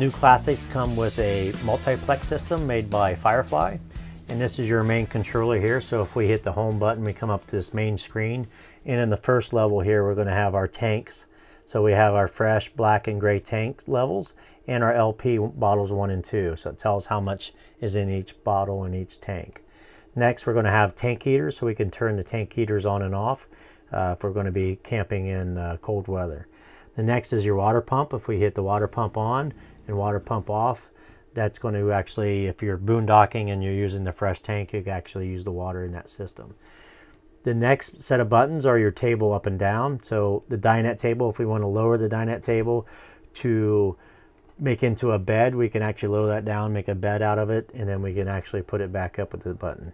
new classics come with a multiplex system made by Firefly, and this is your main controller here. So if we hit the home button, we come up to this main screen, and in the first level here we're going to have our tanks. So we have our fresh black and gray tank levels and our LP bottles 1 and 2. So it tells how much is in each bottle and each tank. Next we're going to have tank heaters, so we can turn the tank heaters on and off if we're going to be camping in cold weather. The next is your water pump. If we hit the water pump on and water pump off, that's going to actually, if you're boondocking and you're using the fresh tank, you can actually use the water in that system. The next set of buttons are your table up and down. So the dinette table, if we want to lower the dinette table to make into a bed, we can actually lower that down, make a bed out of it, and then we can actually put it back up with the button.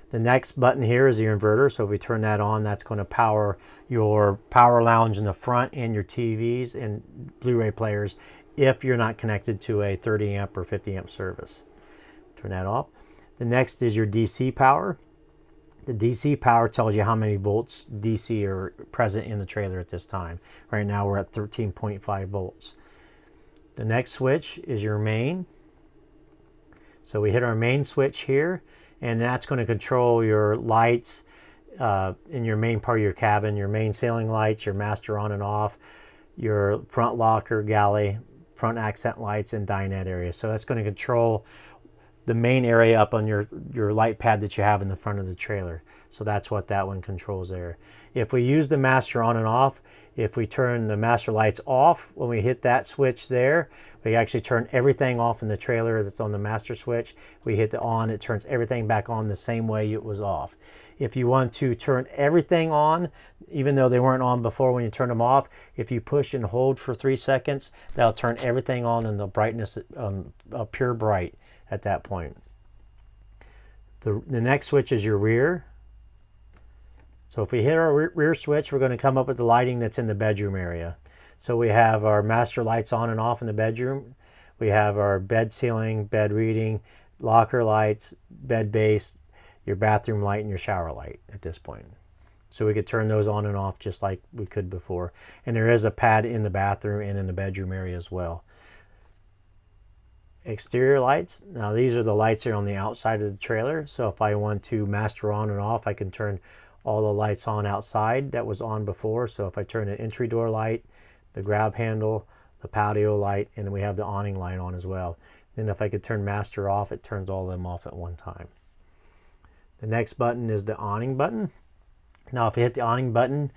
The next button here is your inverter. So if we turn that on, that's going to power your power lounge in the front and your TVs and Blu-ray players if you're not connected to a 30 amp or 50 amp service. Turn that off. The next is your DC power. The DC power tells you how many volts DC are present in the trailer at this time. Right now we're at 13.5 volts. The next switch is your main. So we hit our main switch here, and that's going to control your lights in your main part of your cabin, your main ceiling lights, your master on and off, your front locker, galley, front accent lights, and dinette area. So that's going to control the main area up on your light pad that you have in the front of the trailer. So that's what that one controls there. If we use the master on and off, if we turn the master lights off, when we hit that switch there, we actually turn everything off in the trailer as it's on the master switch. We hit the on, it turns everything back on the same way it was off. If you want to turn everything on, even though they weren't on before when you turn them off, if you push and hold for 3 seconds, that'll turn everything on in the brightness, pure bright at that point. The next switch is your rear. So if we hit our rear switch, we're going to come up with the lighting that's in the bedroom area. So we have our master lights on and off in the bedroom. We have our bed ceiling, bed reading, locker lights, bed base, your bathroom light, and your shower light at this point. So we could turn those on and off just like we could before. And there is a pad in the bathroom and in the bedroom area as well. Exterior lights. Now these are the lights here on the outside of the trailer. So if I want to master on and off, I can turn all the lights on outside that was on before. So if I turn the entry door light, the grab handle, the patio light, and then we have the awning light on as well. Then if I could turn master off, it turns all of them off at one time. The next button is the awning button. Now if we hit the awning button,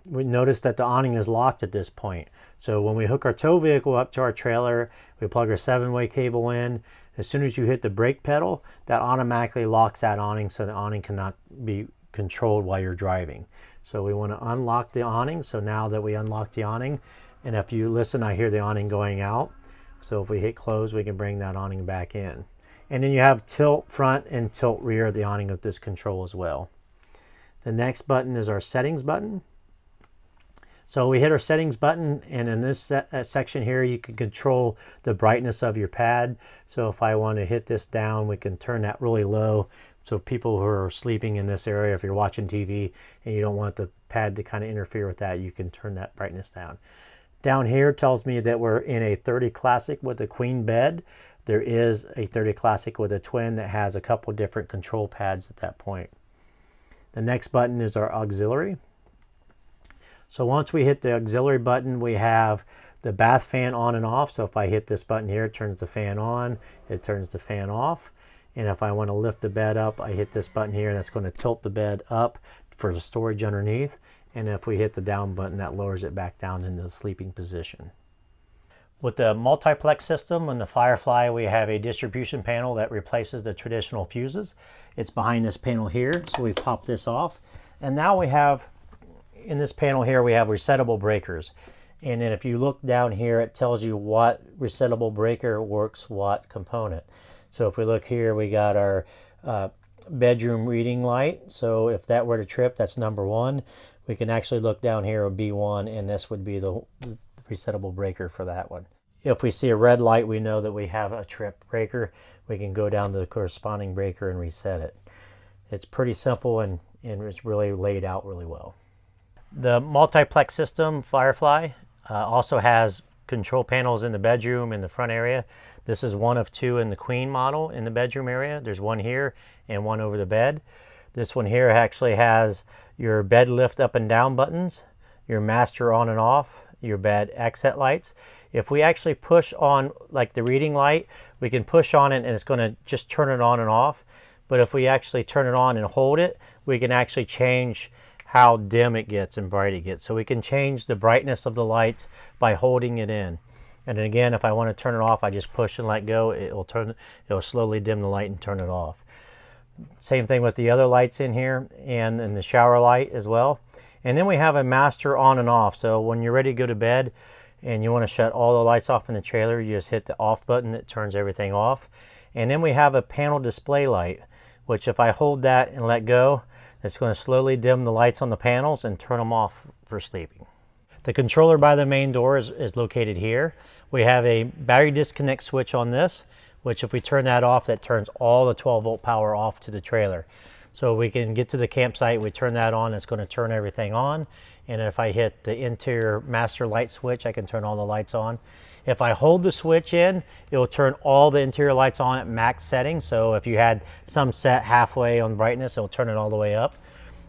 we notice that the awning is locked at this point. So when we hook our tow vehicle up to our trailer, we plug our 7-way cable in. As soon as you hit the brake pedal, that automatically locks that awning, so the awning cannot be controlled while you're driving. So we want to unlock the awning. So now that we unlock the awning, and if you listen, I hear the awning going out. So if we hit close, we can bring that awning back in. And then you have tilt front and tilt rear of the awning with this control as well. The next button is our settings button. So we hit our settings button, and in this section here, you can control the brightness of your pad. So if I want to hit this down, we can turn that really low. So people who are sleeping in this area, if you're watching TV and you don't want the pad to kind of interfere with that, you can turn that brightness down. Down here tells me that we're in a 30 Classic with a queen bed. There is a 30 Classic with a twin that has a couple different control pads at that point. The next button is our auxiliary. So once we hit the auxiliary button, we have the bath fan on and off. So if I hit this button here, it turns the fan on, it turns the fan off. And if I want to lift the bed up, I hit this button here, and that's going to tilt the bed up for the storage underneath. And if we hit the down button, that lowers it back down into the sleeping position. With the multiplex system on the Firefly, we have a distribution panel that replaces the traditional fuses. It's behind this panel here, so we pop this off. And now we have, in this panel here, we have resettable breakers. And then if you look down here, it tells you what resettable breaker works what component. So if we look here, we got our bedroom reading light. So if that were to trip, that's number 1. We can actually look down here at B1, and this would be the resettable breaker for that one. If we see a red light, we know that we have a trip breaker. We can go down to the corresponding breaker and reset it. It's pretty simple, and it's really laid out really well. The multiplex system, Firefly, also has control panels in the bedroom in the front area. This is one of two in the queen model in the bedroom area. There's one here and one over the bed. This one here actually has your bed lift up and down buttons, your master on and off, your bed exit lights. If we actually push on like the reading light, we can push on it and it's going to just turn it on and off. But if we actually turn it on and hold it, we can actually change how dim it gets and bright it gets. So we can change the brightness of the lights by holding it in. And then again, if I want to turn it off, I just push and let go. It'll slowly dim the light and turn it off. Same thing with the other lights in here and the shower light as well. And then we have a master on and off. So when you're ready to go to bed and you want to shut all the lights off in the trailer, you just hit the off button that turns everything off. And then we have a panel display light, which if I hold that and let go, it's going to slowly dim the lights on the panels and turn them off for sleeping. The controller by the main door is located here. We have a battery disconnect switch on this, which if we turn that off, that turns all the 12-volt power off to the trailer. So we can get to the campsite, we turn that on, it's going to turn everything on. And if I hit the interior master light switch, I can turn all the lights on. If I hold the switch in, it will turn all the interior lights on at max setting. So if you had some set halfway on brightness, it'll turn it all the way up.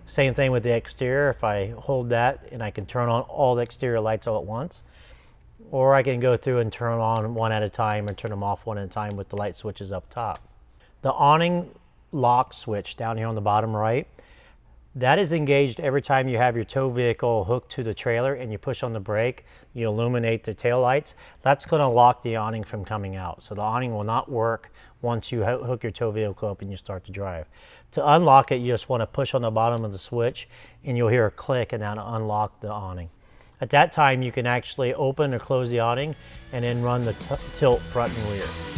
Same thing with the exterior. If I hold that and I can turn on all the exterior lights all at once. Or I can go through and turn on one at a time and turn them off one at a time with the light switches up top. The awning lock switch down here on the bottom right, that is engaged every time you have your tow vehicle hooked to the trailer and you push on the brake, you illuminate the tail lights. That's going to lock the awning from coming out. So the awning will not work once you hook your tow vehicle up and you start to drive. To unlock it, you just want to push on the bottom of the switch and you'll hear a click and that'll unlock the awning. At that time, you can actually open or close the awning and then run the tilt front and rear.